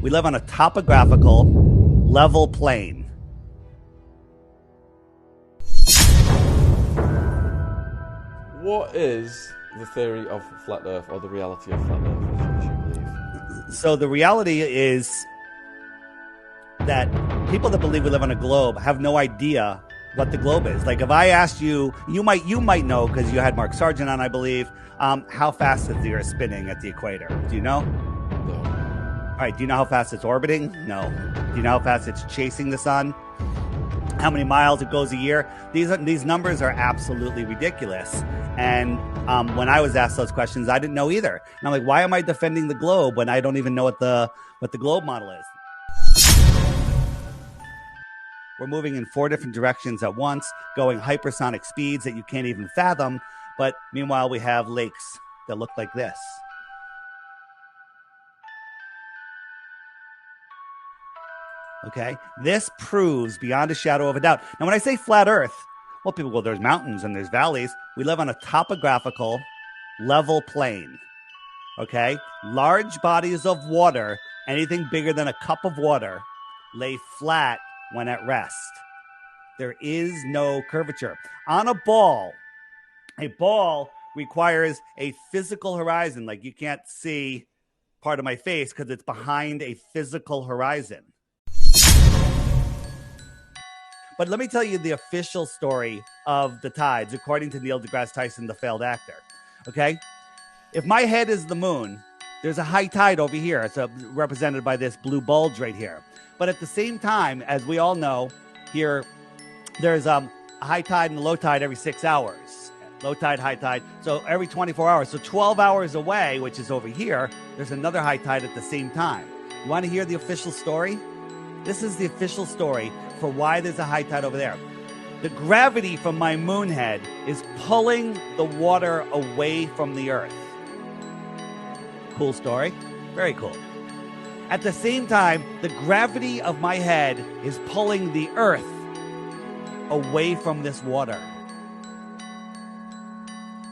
We live on a topographical, level plane. What is the theory of flat Earth, or the reality of flat Earth, as you believe? So the reality is that people that believe we live on a globe have no idea what the globe is. Like if I asked you, you might know because you had Mark Sargent on, I believe. How fast is the Earth spinning at the equator? Do you know? No. All right. Do you know how fast it's orbiting? No. Do you know how fast it's chasing the sun? How many miles it goes a year? These numbers are absolutely ridiculous. And when I was asked those questions, I didn't know either. And I'm like, why am I defending the globe when I don't even know what the globe model is? We're moving in 4 different directions at once, going hypersonic speeds that you can't even fathom. But meanwhile, we have lakes that look like this. Okay, this proves beyond a shadow of a doubt. Now, when I say flat Earth, well, people go, there's mountains and there's valleys. We live on a topographical, level plane. Okay, large bodies of water, anything bigger than a cup of water, lay flat when at rest. There is no curvature. On a ball requires a physical horizon. Like you can't see part of my face because it's behind a physical horizon. But let me tell you the official story of the tides, according to Neil deGrasse Tyson, the failed actor. Okay? If my head is the moon, there's a high tide over here. It's represented by this blue bulge right here. But at the same time, as we all know, here, there's a high tide and a low tide every 6 hours. Low tide, high tide. So every 24 hours. So 12 hours away, which is over here, there's another high tide at the same time. You want to hear the official story? This is the official story for why there's a high tide over there. The gravity from my moon head is pulling the water away from the Earth. Cool story. Very cool. At the same time, the gravity of my head is pulling the Earth away from this water.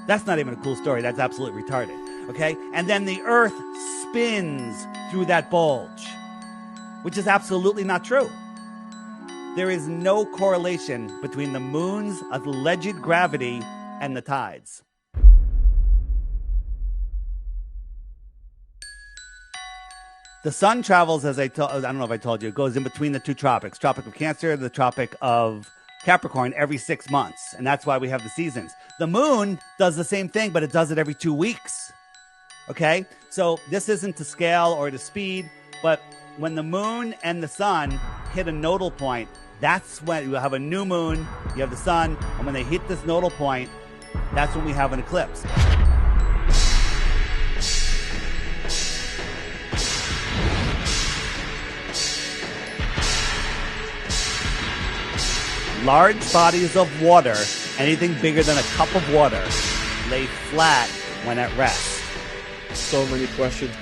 That's not even a cool story. That's absolutely retarded. Okay? And then the Earth spins through that bulge, which is absolutely not true. There is no correlation between the moon's alleged gravity and the tides. The sun travels, as I don't know if I told you, it goes in between the two tropics, Tropic of Cancer, the Tropic of Capricorn, every 6 months. And that's why we have the seasons. The moon does the same thing, but it does it every 2 weeks. Okay? So this isn't to scale or to speed, but when the moon and the sun hit a nodal point, that's when you have a new moon, you have the sun, and when they hit this nodal point, that's when we have an eclipse. Large bodies of water, anything bigger than a cup of water, lay flat when at rest. So many questions.